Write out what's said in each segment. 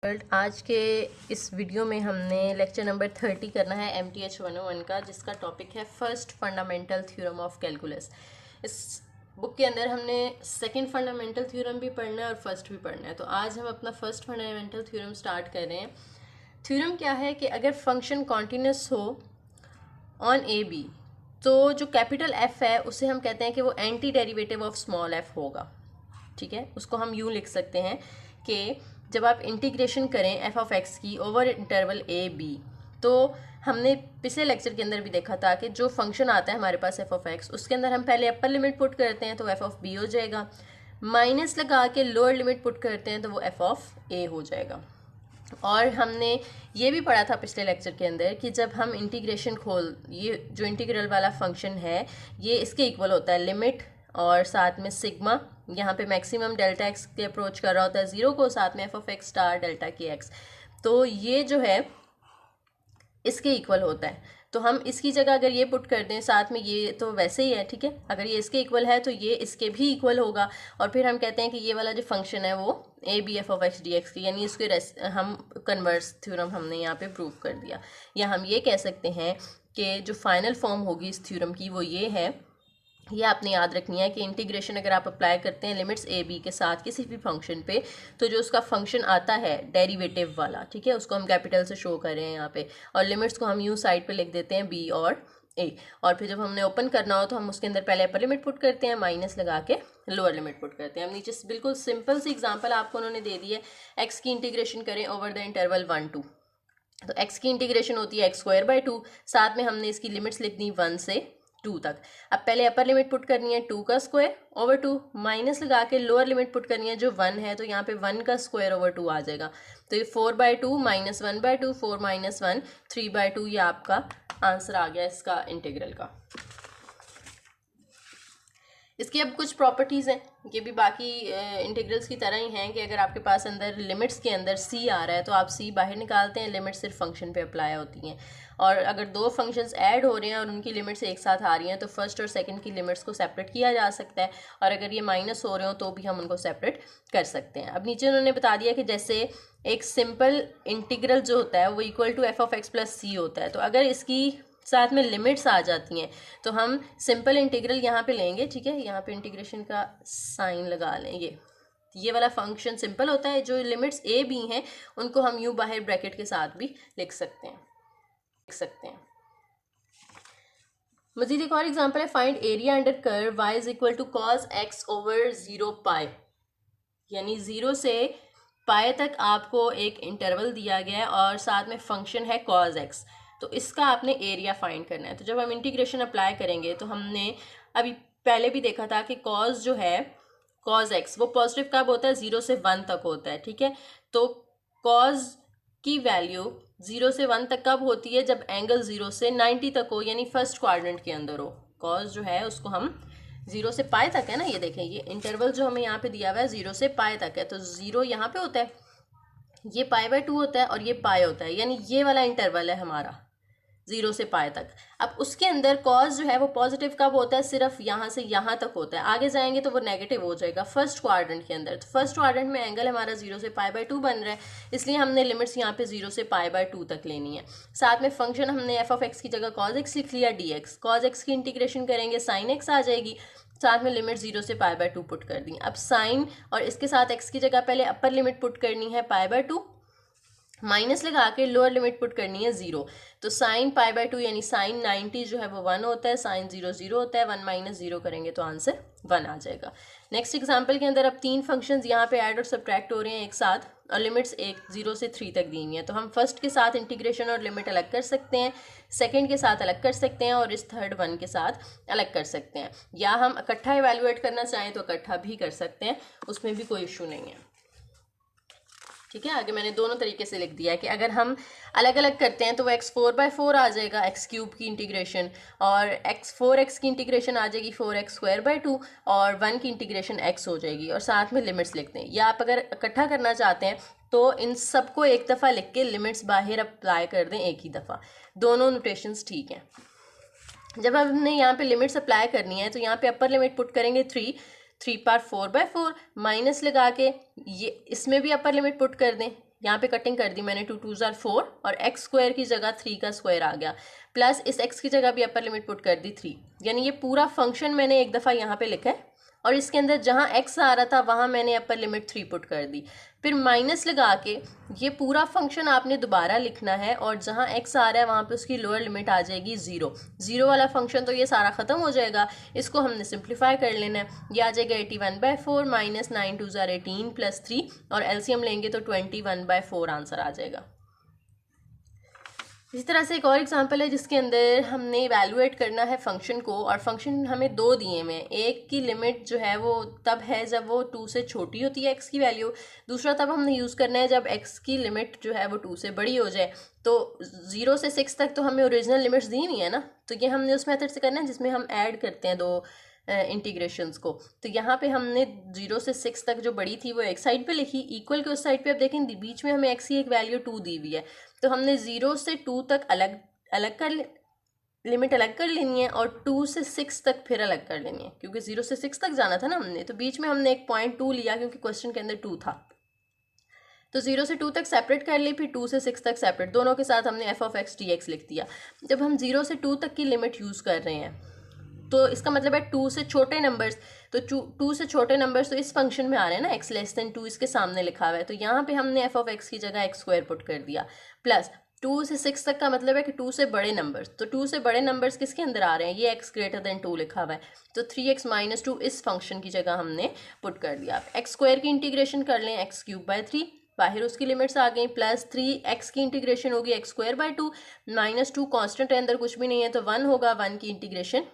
आज के इस वीडियो में हमने लेक्चर नंबर 30 करना है MTH 101 का, जिसका टॉपिक है first fundamental theorem of calculus. इस बुक के अंदर हमने सेकंड फंडामेंटल थ्योरम भी पढ़ना है और फर्स्ट भी पढ़ना है। तो आज हम अपना फर्स्ट फंडामेंटल थ्योरम स्टार्ट कर रहे हैं। थ्योरम क्या है कि अगर फंक्शन कॉन्टिन्यूस हो ऑन ए बी, तो जो कैपिटल F है उसे हम कहते हैं कि वो anti derivative of small f होगा। ठीक है, उसको हम यूँ लिख सकते हैं कि जब आप इंटीग्रेशन करें f ऑफ x की ओवर इंटरवल a b, तो हमने पिछले लेक्चर के अंदर भी देखा था कि जो फंक्शन आता है हमारे पास f ऑफ x, उसके अंदर हम पहले अपर लिमिट पुट करते हैं तो f ऑफ b हो जाएगा, माइनस लगा के लोअर लिमिट पुट करते हैं तो वो f ऑफ a हो जाएगा। और हमने ये भी पढ़ा था पिछले लेक्चर के अंदर कि जब हम इंटीग्रेशन ये जो इंटीग्रल वाला फंक्शन है ये इसके इक्वल होता है लिमिट और साथ में सिग्मा, यहाँ पे मैक्सिमम डेल्टा एक्स के अप्रोच कर रहा होता है ज़ीरो को, साथ में F of x star delta के एक्स, तो ये जो है इसके इक्वल होता है। तो हम इसकी जगह अगर ये पुट कर दें साथ में, ये तो वैसे ही है, ठीक है, अगर ये इसके इक्वल है तो ये इसके भी इक्वल होगा। और फिर हम कहते हैं कि ये वाला जो फंक्शन है वो a b f of x d x की, यानी इसके हम कन्वर्स थ्योरम हमने यहाँ पे प्रूव कर दिया। या हम ये कह सकते हैं कि जो फाइनल फॉर्म होगी इस थ्योरम की वो ये है, ये आपने याद रखनी है कि इंटीग्रेशन अगर आप अप्लाई करते हैं लिमिट्स ए बी के साथ किसी भी फंक्शन पे, तो जो उसका फंक्शन आता है डेरिवेटिव वाला, ठीक है, उसको हम कैपिटल से शो कर रहे हैं यहाँ पे, और लिमिट्स को हम यूँ साइड पे लिख देते हैं बी और ए। और फिर जब हमने ओपन करना हो तो हम उसके अंदर पहले अपर लिमिट पुट करते हैं, माइनस लगा के लोअर लिमिट पुट करते हैं। हम नीचे बिल्कुल सिंपल सी एग्जाम्पल आपको उन्होंने दे दी है, एक्स की इंटीग्रेशन करें ओवर द इंटरवल 1 2, तो एक्स की इंटीग्रेशन होती है x²/2, साथ में हमने इसकी लिमिट्स लिख दी 1 से 2 तक। अब पहले अपर लिमिट पुट करनी है 2 का स्क्वायर ओवर 2, माइनस लगा के लोअर लिमिट पुट करनी है जो 1 है, तो यहाँ पे 1 का स्क्वायर ओवर 2 आ जाएगा, तो ये 4/2 माइनस 1/2, 4 माइनस 1 3/2, ये आपका आंसर आ गया इसका इंटीग्रल का। इसकी अब कुछ प्रॉपर्टीज़ हैं, ये भी बाकी इंटीग्रल्स की तरह ही हैं कि अगर आपके पास अंदर लिमिट्स के अंदर c आ रहा है तो आप c बाहर निकालते हैं, लिमिट सिर्फ फंक्शन पे अप्लाई होती हैं। और अगर दो फंक्शंस ऐड हो रहे हैं और उनकी लिमिट्स एक साथ आ रही हैं तो फर्स्ट और सेकंड की लिमिट्स को सेपरेट किया जा सकता है, और अगर ये माइनस हो रहे हो तो भी हम उनको सेपरेट कर सकते हैं। अब नीचे उन्होंने बता दिया कि जैसे एक सिंपल इंटीग्रल जो होता है वो equal to F of X plus C होता है, तो अगर इसकी साथ में लिमिट्स आ जाती हैं तो हम सिंपल इंटीग्रल यहाँ पे लेंगे, ठीक है, यहाँ पे इंटीग्रेशन का साइन लगा लें, ये वाला फंक्शन सिंपल होता है, जो लिमिट्स ए बी हैं उनको हम यूँ बाहर ब्रैकेट के साथ भी लिख सकते हैं। मजीद एक और एग्जांपल है, find area under curve y is equal to cos x over 0 pi, यानी 0 से पाई तक आपको एक इंटरवल दिया गया है और साथ में फंक्शन है cos x, तो इसका आपने एरिया फाइंड करना है। तो जब हम इंटीग्रेशन अप्लाई करेंगे तो हमने अभी पहले भी देखा था कि cos जो है cos x वो पॉजिटिव कब होता है, 0 से 1 तक होता है, ठीक है, तो cos की वैल्यू 0 से 1 तक कब होती है, जब एंगल 0 से 90 तक हो, यानी फर्स्ट क्वाड्रेंट के अंदर हो। cos जो है उसको हम 0 से पाई तक है ना, ये देखें ये इंटरवल जो हमें यहाँ पे दिया हुआ है 0 से पाई तक है, तो 0 यहाँ पे होता है, ये π/2 होता है और ये पाई होता है, यानी ये वाला इंटरवल है हमारा 0 से पाई तक। अब उसके अंदर cos जो है वो पॉजिटिव कब होता है, सिर्फ यहाँ से यहाँ तक होता है, आगे जाएंगे तो वो नेगेटिव हो जाएगा फर्स्ट क्वाड्रेंट के अंदर। तो फर्स्ट क्वाड्रेंट में एंगल हमारा 0 से π/2 बन रहा है, इसलिए हमने लिमिट्स यहाँ पे 0 से π/2 तक लेनी है। साथ में फंक्शन हमने f ऑफ x की जगह cos x लिख लिया dx, cos x की इंटीग्रेशन करेंगे sin x आ जाएगी, साथ में लिमिट 0 से π/2 पुट कर दी। अब साइन और इसके साथ x की जगह पहले अपर लिमिट पुट करनी है π/2, माइनस लगा के लोअर लिमिट पुट करनी है 0, तो साइन π/2 यानी साइन 90 जो है वो 1 होता है, साइन 0 0 होता है, 1 माइनस 0 करेंगे तो आंसर 1 आ जाएगा। नेक्स्ट एग्जांपल के अंदर अब तीन फंक्शंस यहाँ पे ऐड और सब्ट्रैक्ट हो रहे हैं एक साथ, और लिमिट्स 0 से 3 तक दी हुई हैं, तो हम फर्स्ट के साथ इंटीग्रेशन और लिमिट अलग कर सकते हैं, सेकेंड के साथ अलग कर सकते हैं और इस थर्ड वन के साथ अलग कर सकते हैं, या हम इकट्ठा इवेलुएट करना चाहें तो इकट्ठा भी कर सकते हैं, उसमें भी कोई इशू नहीं है। ठीक है, आगे मैंने दोनों तरीके से लिख दिया है कि अगर हम अलग अलग करते हैं तो वो x4/4 आ जाएगा x³ की इंटीग्रेशन, और x4x की इंटीग्रेशन आ जाएगी 4x²/2, और 1 की इंटीग्रेशन x हो जाएगी, और साथ में लिमिट्स लिखते हैं। या आप अगर इकट्ठा करना चाहते हैं तो इन सबको एक दफ़ा लिख के लिमिट्स बाहर अप्लाई कर दें एक ही दफ़ा, दोनों नोटेशंस ठीक हैं। जब हमने यहाँ पे लिमिट्स अप्लाई करनी है तो यहाँ पे अपर लिमिट पुट करेंगे 3 पार 4/4, माइनस लगा के ये इसमें भी अपर लिमिट पुट कर दें, यहाँ पे कटिंग कर दी मैंने, 2 2 ज़ार 4 और एक्स स्क्वायर की जगह 3 का स्क्वायर आ गया, प्लस इस एक्स की जगह भी अपर लिमिट पुट कर दी 3। यानी ये पूरा फंक्शन मैंने एक दफ़ा यहाँ पे लिखा है और इसके अंदर जहाँ एक्स आ रहा था वहाँ मैंने अपर लिमिट 3 पुट कर दी। फिर माइनस लगा के ये पूरा फंक्शन आपने दोबारा लिखना है और जहाँ एक्स आ रहा है वहाँ पे उसकी लोअर लिमिट आ जाएगी 0। 0 वाला फंक्शन तो ये सारा ख़त्म हो जाएगा, इसको हमने सिंप्लीफाई कर लेना है। ये आ जाएगा 81/4 माइनस 9 2 ज़ार 18 प्लस 3 और एलसीएम लेंगे तो 21/4 आंसर आ जाएगा। इसी तरह से एक और एग्जांपल है जिसके अंदर हमने इवैल्यूएट करना है फंक्शन को और फंक्शन हमें दो दिए हुए हैं। एक की लिमिट जो है वो तब है जब वो 2 से छोटी होती है एक्स की वैल्यू, दूसरा तब हमने यूज़ करना है जब एक्स की लिमिट जो है वो 2 से बड़ी हो जाए। तो 0 से 6 तक तो हमें ओरिजिनल लिमिट्स दी नहीं है ना, तो ये हमने उस मेथड से करना है जिसमें हम ऐड करते हैं दो इंटीग्रेशंस को। तो यहाँ पे हमने 0 से 6 तक जो बड़ी थी वो एक साइड पे लिखी, इक्वल के उस साइड पे अब देखें बीच में हमें एक्स की एक वैल्यू 2 दी हुई है, तो हमने 0 से 2 तक अलग अलग कर लिमिट अलग कर लेनी है और 2 से 6 तक फिर अलग कर लेनी है, क्योंकि 0 से 6 तक जाना था ना हमने, तो बीच में हमने एक पॉइंट 2 लिया क्योंकि क्वेश्चन के अंदर 2 था। तो 0 से 2 तक सेपरेट कर ली, फिर 2 से 6 तक सेपरेट, दोनों के साथ हमने f(x) dx लिख दिया। जब हम 0 से 2 तक की लिमिट यूज़ कर रहे हैं तो इसका मतलब है 2 से छोटे नंबर्स, तो 2 से छोटे नंबर्स तो इस फंक्शन में आ रहे हैं ना, x लेस देन 2 इसके सामने लिखा हुआ है, तो यहाँ पे हमने f(x) की जगह x स्क्वायर पुट कर दिया। प्लस 2 से 6 तक का मतलब है कि 2 से बड़े नंबर्स, तो 2 से बड़े नंबर्स किसके अंदर आ रहे हैं, ये x ग्रेटर देन 2 लिखा हुआ है, तो 3x - 2 इस फंक्शन की जगह हमने पुट कर दिया। एक्स स्क्वायर की इंटीग्रेशन कर लें, x³/3 बाहर उसकी लिमिट्स आ गई, प्लस 3x की इंटीग्रेशन होगी x²/2 -2 कॉन्स्टेंट है अंदर कुछ भी नहीं है तो 1 होगा, 1 की इंटीग्रेशन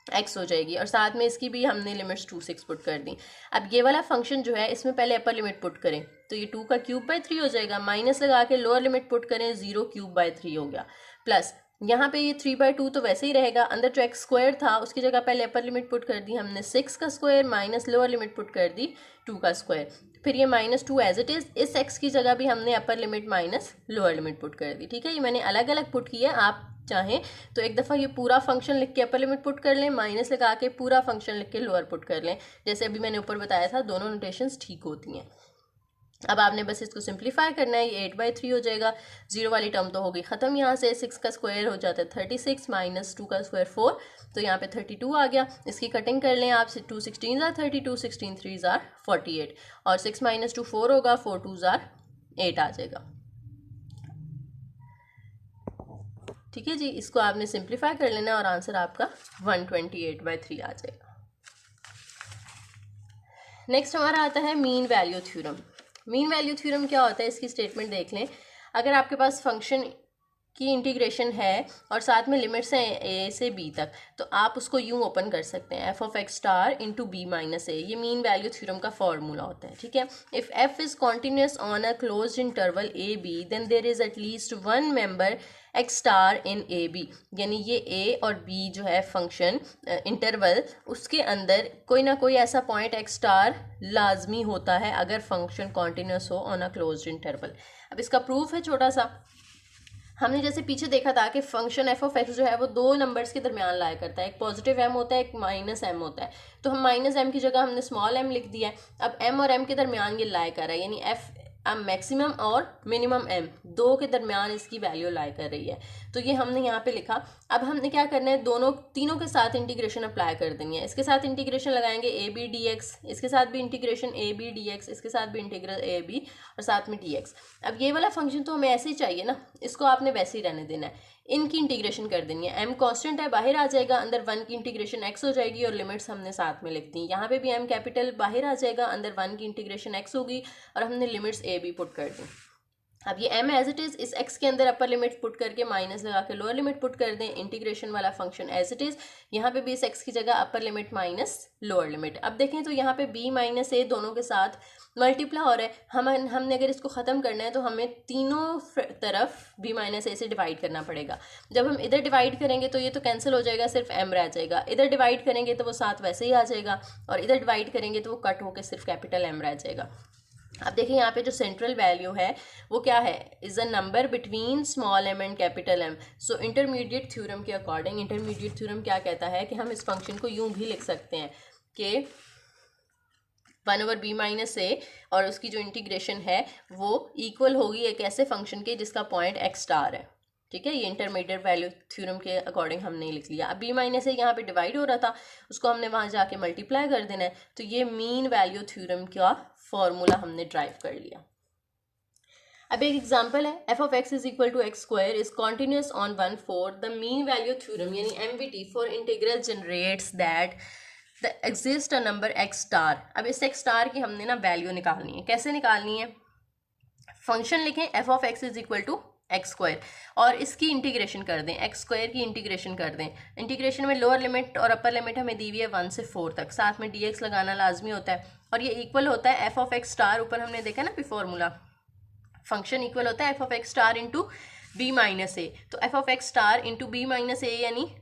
x हो जाएगी और साथ में इसकी भी हमने लिमिट्स 2 6 पुट कर दी। अब ये वाला फंक्शन जो है इसमें पहले अपर लिमिट पुट करें तो ये 2 का क्यूब/3 हो जाएगा, माइनस लगा के लोअर लिमिट पुट करें 0 क्यूब/3 हो गया, प्लस यहाँ पे ये 3/2 तो वैसे ही रहेगा, अंदर जो एक्स स्क्वायर था उसकी जगह पहले अपर लिमिट पुट कर दी हमने 6 का square minus lower limit put कर दी 2 का स्क्वायर, फिर ये -2 एज इट इज़, इस x की जगह भी हमने upper limit minus lower limit put कर दी। ठीक है, ये मैंने अलग अलग पुट किया, आप चाहें तो एक दफ़ा ये पूरा फंक्शन लिख के अपर लिमिट पुट कर लें, माइनस लगा के पूरा फंक्शन लिख के लोअर पुट कर लें, जैसे अभी मैंने ऊपर बताया था, दोनों नोटेशंस ठीक होती हैं। अब आपने बस इसको सिंप्लीफाई करना है, ये 8/3 हो जाएगा, 0 वाली टर्म तो हो गई ख़त्म, यहाँ से 6 का स्क्वायर हो जाता है 36 माइनस 2 का स्क्वायर 4, तो यहाँ पे 32 आ गया। इसकी कटिंग कर लें आप, 2 16 ज़ार 32, 16 3 ज़ार 48 और 6 - 2 4 होगा, 4 2 ज़ार 8 आ जाएगा। ठीक है जी, इसको आपने सिंप्लीफाई कर लेना और आंसर आपका 128/3 आ जाएगा। नेक्स्ट हमारा आता है mean value theorem. Mean value theorem क्या होता है, इसकी स्टेटमेंट देख लें। अगर आपके पास फंक्शन की इंटीग्रेशन है और साथ में लिमिट्स हैं a से b तक, तो आप उसको यूं ओपन कर सकते हैं f(x) * b - a, ये मीन वैल्यू थ्योरम का फॉर्मूला होता है। ठीक है, if f is continuous on a closed interval a b then there is at least one member x* in a b, यानी ये a और b जो है फंक्शन इंटरवल, उसके अंदर कोई ना कोई ऐसा पॉइंट x* लाजमी होता है अगर फंक्शन कॉन्टिन्यूस हो ऑन अ क्लोज्ड इंटरवल। अब इसका प्रूफ है छोटा सा, हमने जैसे पीछे देखा था कि फंक्शन f(x) जो है वो दो नंबर्स के दरमियान लाया करता है, एक पॉजिटिव m होता है, एक -m होता है, तो हम -m की जगह हमने स्मॉल m लिख दिया है। अब m और m के दरमियान ये लाया कर रहा है, यानी f मैक्सिमम और मिनिमम m दो के दरमियान इसकी वैल्यू लाई कर रही है, तो ये हमने यहाँ पे लिखा। अब हमने क्या करना है, तीनों के साथ इंटीग्रेशन अप्लाई कर देनी है। इसके साथ इंटीग्रेशन लगाएंगे ab dx, इसके साथ भी इंटीग्रेशन ab dx, इसके साथ भी इंटीग्रल ab और साथ में dx। अब ये वाला फंक्शन तो हमें ऐसे ही चाहिए ना, इसको आपने वैसे ही रहने देना है, इनकी इंटीग्रेशन कर देनी है। m कांस्टेंट है, बाहर आ जाएगा, अंदर 1 की इंटीग्रेशन x हो जाएगी और लिमिट्स हमने साथ में लिख दी। यहाँ पे भी m कैपिटल बाहर आ जाएगा, अंदर 1 की इंटीग्रेशन x होगी और हमने लिमिट्स a b पुट कर दी। अब ये m एज इट इज़, इस x के अंदर अपर लिमिट पुट करके माइनस लगा के लोअर लिमिट पुट कर दें, इंटीग्रेशन वाला फंक्शन एज इट इज़, यहाँ पे भी इस x की जगह upper limit minus lower limit. अब देखें तो यहाँ पे b - a दोनों के साथ मल्टीप्लाई हो रहा है, हमने अगर इसको ख़त्म करना है तो हमें तीनों तरफ b - a से डिवाइड करना पड़ेगा। जब हम इधर डिवाइड करेंगे तो ये तो कैंसिल हो जाएगा, सिर्फ m रह जाएगा, इधर डिवाइड करेंगे तो वो साथ वैसे ही आ जाएगा और इधर डिवाइड करेंगे तो वो कट होकर सिर्फ कैपिटल m रह जाएगा। अब देखिए यहाँ पे जो सेंट्रल वैल्यू है वो क्या है, is a number between small m and capital M। So intermediate theorem के अकॉर्डिंग, इंटरमीडिएट थ्योरम क्या कहता है कि हम इस फंक्शन को यूं भी लिख सकते हैं कि 1/b-a और उसकी जो इंटीग्रेशन है वो इक्वल होगी एक ऐसे फंक्शन के जिसका पॉइंट x स्टार है। ठीक है, ये इंटरमीडिएट वैल्यू थ्योरम के अकॉर्डिंग हमने लिख लिया। अब b-a यहाँ पे डिवाइड हो रहा था, उसको हमने वहाँ जाके मल्टीप्लाई कर देना है, तो ये मीन वैल्यू थ्योरम का फॉर्मूला हमने ड्राइव कर लिया। अब एक एग्जांपल है, f of x is equal to x square is continuous on 1/4 the mean value theorem यानी MVT for integral generates that the exist a number x star। अब इस x star की हमने ना वैल्यू निकालनी है। कैसे निकालनी है? फंक्शन लिखें f of x is equal to x square और इसकी इंटीग्रेशन कर दें, एक्स स्क्वायर की इंटीग्रेशन कर दें। इंटीग्रेशन में लोअर लिमिट और अपर लिमिट हमें दी हुई है 1 से 4 तक, साथ में dx लगाना लाजमी होता है और ये इक्वल होता है f of x स्टार, ऊपर हमने देखा ना फॉर्मूला, फंक्शन इक्वल होता है f of x star into b-a। तो f of x star into b-a यानी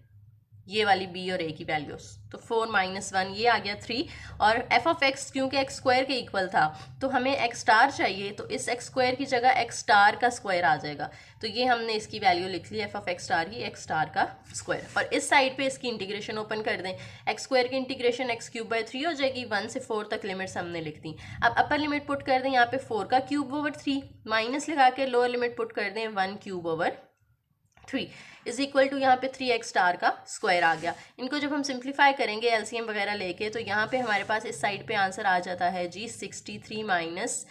ये वाली b और a की वैल्यूज, तो 4 - 1 ये आ गया 3 और f of x क्योंकि x स्क्वायर के इक्वल था तो हमें x स्टार चाहिए, तो इस x स्क्वायर की जगह x स्टार का स्क्वायर आ जाएगा, तो ये हमने इसकी वैल्यू लिख ली f of x स्टार की x स्टार का स्क्वायर। और इस साइड पे इसकी इंटीग्रेशन ओपन कर दें, x स्क्वायर की इंटीग्रेशन x³ हो जाएगी, 1 से 4 तक लिमिट्स हमने लिख दी। अब अपर लिमिट पुट कर दें, यहाँ पे 4 का क्यूब ओवर 3 माइनस लगा के लोअर लिमिट पुट कर दें 1 cube over 3 is equal to यहाँ पे 3x स्टार का स्क्वायर आ गया। इनको जब हम सिंप्लीफाई करेंगे एलसीएम वगैरह लेके तो यहाँ पे हमारे पास इस साइड पे आंसर आ जाता है जी 64 - 1,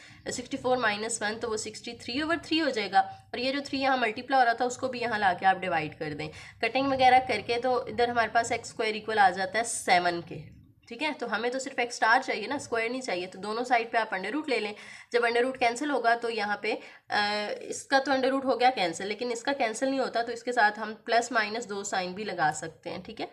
तो वो 63/3 हो जाएगा। और ये जो 3 यहाँ मल्टीप्लाई हो रहा था उसको भी यहाँ ला के आप डिवाइड कर दें, कटिंग वगैरह करके तो इधर हमारे पास x स्क्वायर इक्वल आ जाता है 7 के। ठीक है, तो हमें तो सिर्फ x स्टार चाहिए ना, स्क्वायर नहीं चाहिए, तो दोनों साइड पे आप अंडर रूट ले लें। जब अंडर रूट कैंसिल होगा तो यहाँ पे इसका तो अंडर रूट हो गया कैंसिल, लेकिन इसका कैंसिल नहीं होता तो इसके साथ हम प्लस माइनस 2 साइन भी लगा सकते हैं। ठीक है,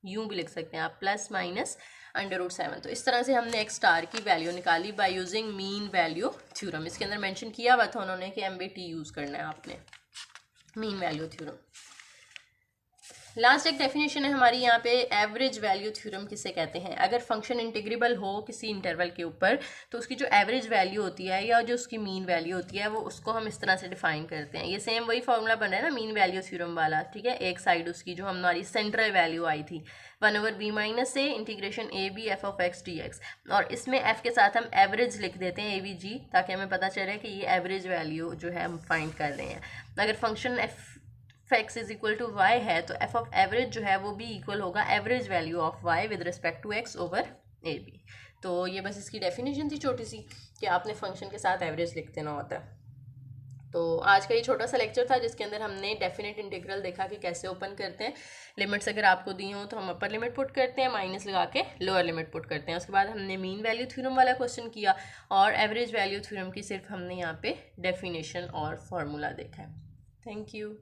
यूं भी लिख सकते हैं आप +-√7। तो इस तरह से हमने x स्टार की वैल्यू निकाली by using mean value theorem. इसके अंदर मेंशन किया हुआ था उन्होंने कि MVT यूज़ करना है आपने, मीन वैल्यू थ्योरम। लास्ट एक डेफिनेशन है हमारी यहाँ पे, एवरेज वैल्यू थ्योरम किसे कहते हैं। अगर फंक्शन इंटीग्रेबल हो किसी इंटरवल के ऊपर तो उसकी जो एवरेज वैल्यू होती है या जो उसकी मीन वैल्यू होती है वो उसको हम इस तरह से डिफाइन करते हैं। ये सेम वही फॉर्मूला बन रहा है ना मीन वैल्यू थ्योरम वाला। ठीक है, एक साइड उसकी जो हमारी सेंट्रल वैल्यू आई थी 1/b-a integration ab f of x dx, और इसमें f के साथ हम एवरेज लिख देते हैं avg, ताकि हमें पता चले कि ये एवरेज वैल्यू जो है हम फाइंड कर रहे हैं। अगर function f x is equal to y है तो f ऑफ एवरेज जो है वो भी इक्वल होगा average value of y with respect to x over a b. तो ये बस इसकी डेफिनेशन थी छोटी सी कि आपने फंक्शन के साथ एवरेज लिख देना होता है। तो आज का ये छोटा सा लेक्चर था जिसके अंदर हमने डेफिनेट इंटीग्रल देखा कि कैसे ओपन करते हैं। लिमिट्स अगर आपको दी हो तो हम अपर लिमिट पुट करते हैं, माइनस लगा के लोअर लिमिट पुट करते हैं। उसके बाद हमने मीन वैल्यू थ्योरम वाला क्वेश्चन किया और एवरेज वैल्यू थ्योरम की सिर्फ हमने यहाँ पे डेफिनेशन और फॉर्मूला देखा है। Thank you.